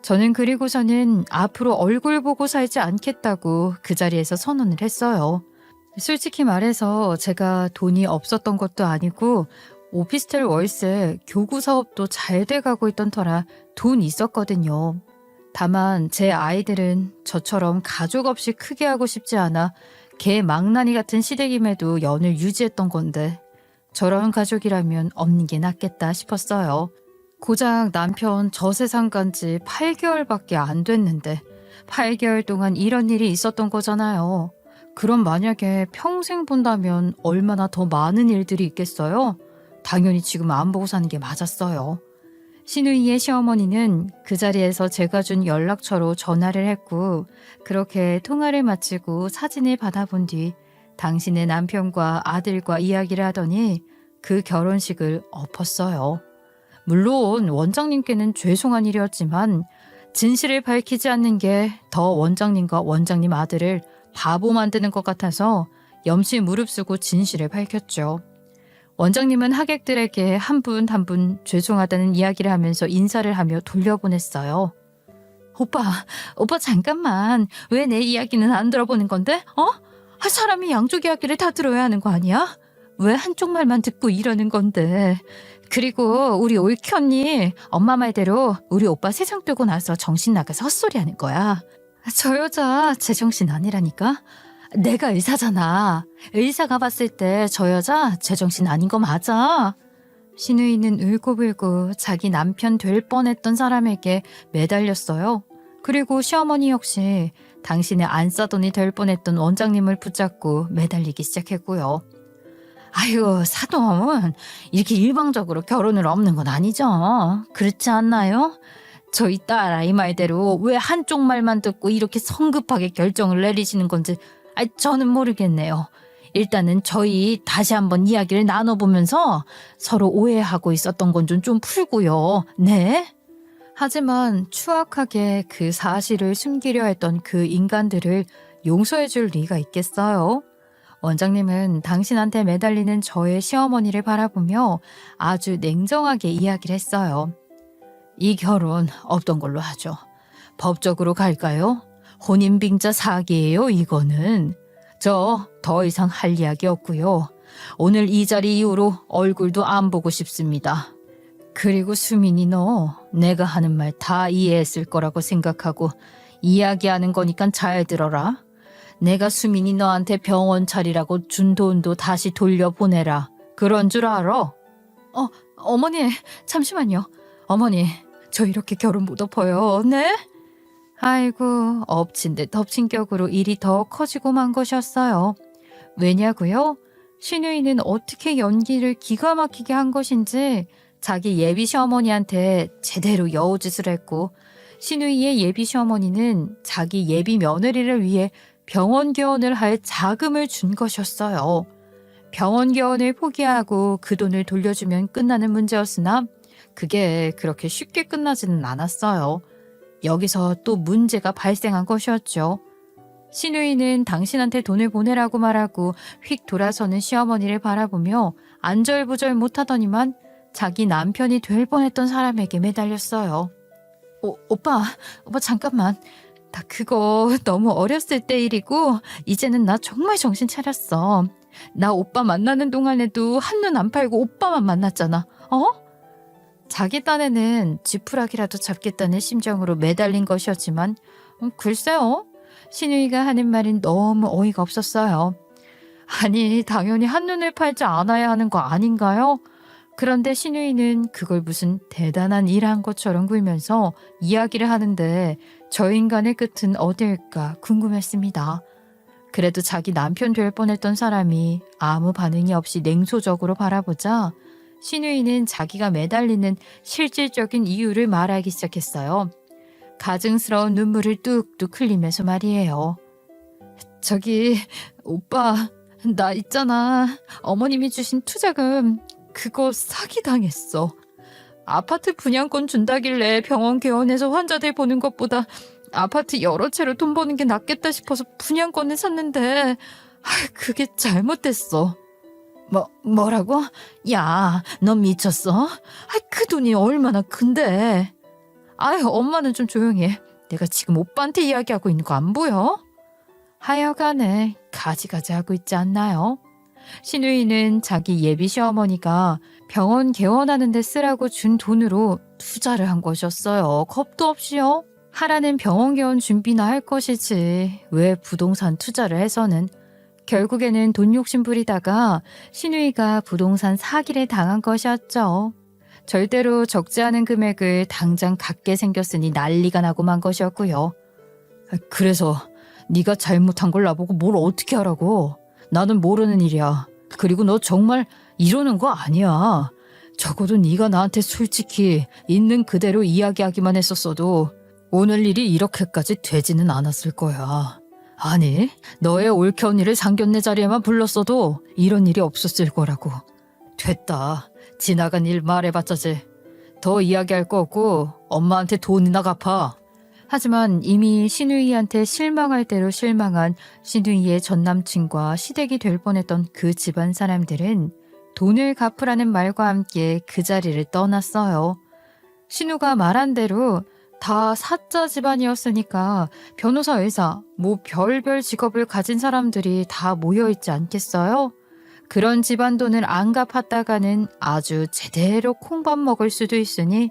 저는 그리고서는 앞으로 얼굴 보고 살지 않겠다고 그 자리에서 선언을 했어요. 솔직히 말해서 제가 돈이 없었던 것도 아니고 오피스텔 월세, 교구 사업도 잘 돼가고 있던 터라 돈 있었거든요. 다만 제 아이들은 저처럼 가족 없이 크게 하고 싶지 않아 개 망나니 같은 시댁임에도 연을 유지했던 건데 저런 가족이라면 없는 게 낫겠다 싶었어요. 고작 남편 저 세상 간 지 8개월밖에 안 됐는데 8개월 동안 이런 일이 있었던 거잖아요. 그럼 만약에 평생 본다면 얼마나 더 많은 일들이 있겠어요? 당연히 지금 안 보고 사는 게 맞았어요. 신우이의 시어머니는 그 자리에서 제가 준 연락처로 전화를 했고 그렇게 통화를 마치고 사진을 받아본 뒤 당신의 남편과 아들과 이야기를 하더니 그 결혼식을 엎었어요. 물론 원장님께는 죄송한 일이었지만 진실을 밝히지 않는 게 더 원장님과 원장님 아들을 바보 만드는 것 같아서 염치 무릅쓰고 진실을 밝혔죠. 원장님은 하객들에게 한 분 한 분 죄송하다는 이야기를 하면서 인사를 하며 돌려보냈어요. 오빠 잠깐만. 왜 내 이야기는 안 들어보는 건데? 사람이 양쪽 이야기를 다 들어야 하는 거 아니야? 왜 한쪽 말만 듣고 이러는 건데? 그리고 우리 옳기 언니, 엄마 말대로 우리 오빠 세상 뜨고 나서 정신 나가서 헛소리하는 거야. 저 여자 제정신 아니라니까? 내가 의사잖아. 의사가 봤을 때 저 여자 제정신 아닌 거 맞아. 신우이는 울고불고 자기 남편 될 뻔했던 사람에게 매달렸어요. 그리고 시어머니 역시 당신의 안 싸돈이 될 뻔했던 원장님을 붙잡고 매달리기 시작했고요. 아유, 사돈, 이렇게 일방적으로 결혼을 엎는 건 아니죠. 그렇지 않나요? 저희 딸아이 말대로 왜 한쪽 말만 듣고 이렇게 성급하게 결정을 내리시는 건지 저는 모르겠네요. 일단은 저희 다시 한번 이야기를 나눠보면서 서로 오해하고 있었던 건 좀 풀고요. 네? 하지만 추악하게 그 사실을 숨기려 했던 그 인간들을 용서해줄 리가 있겠어요? 원장님은 당신한테 매달리는 저의 시어머니를 바라보며 아주 냉정하게 이야기를 했어요. 이 결혼 없던 걸로 하죠. 법적으로 갈까요? 혼인빙자 사기예요, 이거는. 저 더 이상 할 이야기 없고요. 오늘 이 자리 이후로 얼굴도 안 보고 싶습니다. 그리고 수민이 너 내가 하는 말 다 이해했을 거라고 생각하고 이야기하는 거니까 잘 들어라. 내가 수민이 너한테 병원 차리라고 준 돈도 다시 돌려보내라. 그런 줄 알아? 어머니, 잠시만요. 어머니, 저 이렇게 결혼 못 엎어요. 네? 아이고, 엎친 데 덮친 격으로 일이 더 커지고 만 것이었어요. 왜냐고요? 신우이는 어떻게 연기를 기가 막히게 한 것인지 자기 예비 시어머니한테 제대로 여우짓을 했고, 신우이의 예비 시어머니는 자기 예비 며느리를 위해 병원 개원을 할 자금을 준 것이었어요. 병원 개원을 포기하고 그 돈을 돌려주면 끝나는 문제였으나 그게 그렇게 쉽게 끝나지는 않았어요. 여기서 또 문제가 발생한 것이었죠. 신우이는 당신한테 돈을 보내라고 말하고 휙 돌아서는 시어머니를 바라보며 안절부절 못하더니만 자기 남편이 될 뻔했던 사람에게 매달렸어요. 오빠 잠깐만. 나 그거 너무 어렸을 때 일이고 이제는 나 정말 정신 차렸어. 나 오빠 만나는 동안에도 한눈 안 팔고 오빠만 만났잖아. 자기 딴에는 지푸라기라도 잡겠다는 심정으로 매달린 것이었지만 글쎄요. 신우이가 하는 말은 너무 어이가 없었어요. 아니, 당연히 한눈을 팔지 않아야 하는 거 아닌가요? 그런데 신우이는 그걸 무슨 대단한 일한 것처럼 굴면서 이야기를 하는데 저 인간의 끝은 어딜까 궁금했습니다. 그래도 자기 남편 될 뻔했던 사람이 아무 반응이 없이 냉소적으로 바라보자 신우이는 자기가 매달리는 실질적인 이유를 말하기 시작했어요. 가증스러운 눈물을 뚝뚝 흘리면서 말이에요. 저기 오빠, 나 있잖아. 어머님이 주신 투자금 그거 사기당했어. 아파트 분양권 준다길래 병원 개원해서 환자들 보는 것보다 아파트 여러 채로 돈 버는 게 낫겠다 싶어서 분양권을 샀는데 그게 잘못됐어. 뭐라고? 야, 넌 미쳤어? 그 돈이 얼마나 큰데? 엄마는 좀 조용히 해. 내가 지금 오빠한테 이야기하고 있는 거 안 보여? 하여간에 가지가지 하고 있지 않나요? 신우이는 자기 예비 시어머니가 병원 개원하는 데 쓰라고 준 돈으로 투자를 한 것이었어요. 겁도 없이요. 하라는 병원 개원 준비나 할 것이지 왜 부동산 투자를 해서는. 결국에는 돈 욕심 부리다가 신우이가 부동산 사기를 당한 것이었죠. 절대로 적지 않은 금액을 당장 갖게 생겼으니 난리가 나고 만 것이었고요. 그래서 네가 잘못한 걸 나보고 뭘 어떻게 하라고. 나는 모르는 일이야. 그리고 너 정말 이러는 거 아니야. 적어도 네가 나한테 솔직히 있는 그대로 이야기하기만 했었어도 오늘 일이 이렇게까지 되지는 않았을 거야. 아니, 너의 옳게 일을 상견례 자리에만 불렀어도 이런 일이 없었을 거라고. 됐다. 지나간 일 말해봤자지. 더 이야기할 거 없고 엄마한테 돈이나 갚아. 하지만 이미 신우이한테 실망할 대로 실망한 신우이의 전남친과 시댁이 될 뻔했던 그 집안 사람들은 돈을 갚으라는 말과 함께 그 자리를 떠났어요. 신우가 말한 대로 다 사자 집안이었으니까 변호사, 의사, 별별 직업을 가진 사람들이 다 모여있지 않겠어요? 그런 집안 돈을 안 갚았다가는 아주 제대로 콩밥 먹을 수도 있으니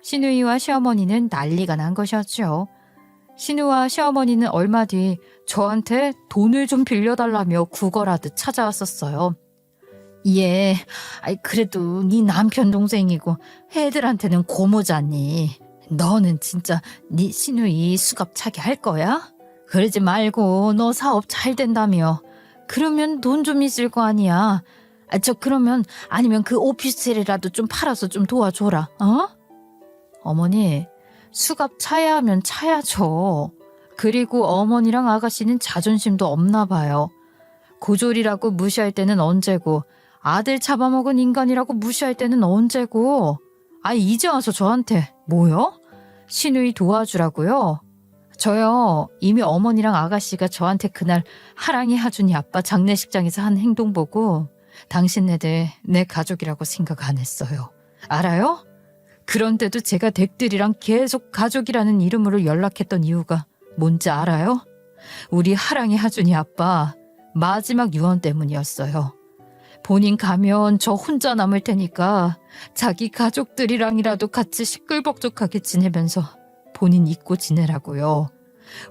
신우이와 시어머니는 난리가 난 것이었죠. 신우와 시어머니는 얼마 뒤 저한테 돈을 좀 빌려달라며 구걸하듯 찾아왔었어요. 예, 그래도 네 남편 동생이고 애들한테는 고모잖니. 너는 진짜 네 신우이 수갑 차게 할 거야? 그러지 말고 너 사업 잘 된다며. 그러면 돈 좀 있을 거 아니야. 그러면 아니면 그 오피스텔이라도 좀 팔아서 좀 도와줘라. 어머니, 수갑 차야 하면 차야죠. 그리고 어머니랑 아가씨는 자존심도 없나 봐요. 고졸이라고 무시할 때는 언제고 아들 잡아먹은 인간이라고 무시할 때는 언제고. 이제 와서 저한테 뭐요? 신우이 도와주라고요? 저요, 이미 어머니랑 아가씨가 저한테 그날 하랑이 하준이 아빠 장례식장에서 한 행동 보고 당신네들 내 가족이라고 생각 안 했어요. 알아요? 그런데도 제가 댁들이랑 계속 가족이라는 이름으로 연락했던 이유가 뭔지 알아요? 우리 하랑이 하준이 아빠 마지막 유언 때문이었어요. 본인 가면 저 혼자 남을 테니까 자기 가족들이랑이라도 같이 시끌벅적하게 지내면서 본인 잊고 지내라고요.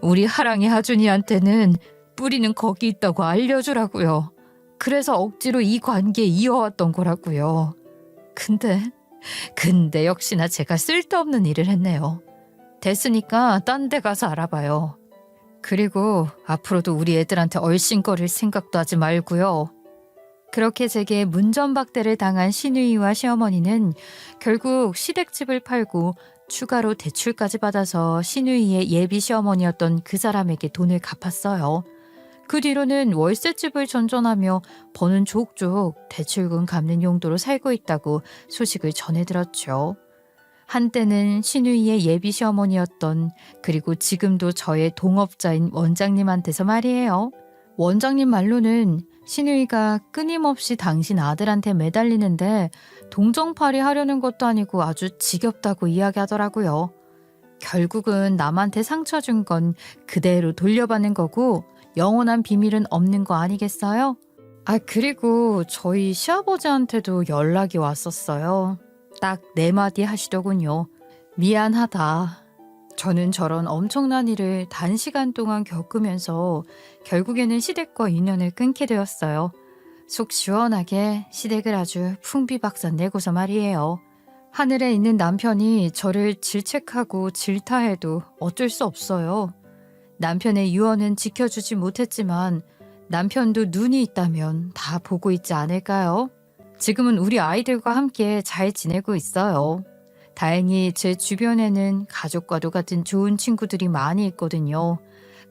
우리 하랑이 하준이한테는 뿌리는 거기 있다고 알려주라고요. 그래서 억지로 이 관계 이어왔던 거라고요. 근데 역시나 제가 쓸데없는 일을 했네요. 됐으니까 딴 데 가서 알아봐요. 그리고 앞으로도 우리 애들한테 얼씬거릴 생각도 하지 말고요. 그렇게 제게 문전박대를 당한 시누이와 시어머니는 결국 시댁집을 팔고 추가로 대출까지 받아서 시누이의 예비 시어머니였던 그 사람에게 돈을 갚았어요. 그 뒤로는 월세집을 전전하며 버는 족족 대출금 갚는 용도로 살고 있다고 소식을 전해 들었죠. 한때는 시누이의 예비 시어머니였던, 그리고 지금도 저의 동업자인 원장님한테서 말이에요. 원장님 말로는 시누이가 끊임없이 당신 아들한테 매달리는데 동정팔이 하려는 것도 아니고 아주 지겹다고 이야기하더라고요. 결국은 남한테 상처 준 건 그대로 돌려받는 거고 영원한 비밀은 없는 거 아니겠어요? 그리고 저희 시아버지한테도 연락이 왔었어요. 딱 4마디 하시더군요. 미안하다. 저는 저런 엄청난 일을 단시간 동안 겪으면서 결국에는 시댁과 인연을 끊게 되었어요. 속 시원하게 시댁을 아주 풍비박산 내고서 말이에요. 하늘에 있는 남편이 저를 질책하고 질타해도 어쩔 수 없어요. 남편의 유언은 지켜주지 못했지만 남편도 눈이 있다면 다 보고 있지 않을까요? 지금은 우리 아이들과 함께 잘 지내고 있어요. 다행히 제 주변에는 가족과도 같은 좋은 친구들이 많이 있거든요.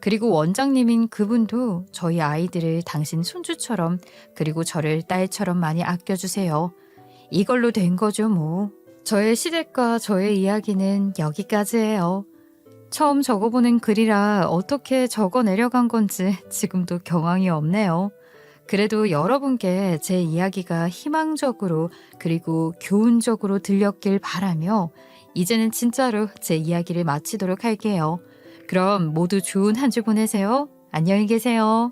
그리고 원장님인 그분도 저희 아이들을 당신 손주처럼, 그리고 저를 딸처럼 많이 아껴주세요. 이걸로 된 거죠 뭐. 저의 시댁과 저의 이야기는 여기까지예요. 처음 적어보는 글이라 어떻게 적어 내려간 건지 지금도 경황이 없네요. 그래도 여러분께 제 이야기가 희망적으로 그리고 교훈적으로 들렸길 바라며 이제는 진짜로 제 이야기를 마치도록 할게요. 그럼 모두 좋은 한 주 보내세요. 안녕히 계세요.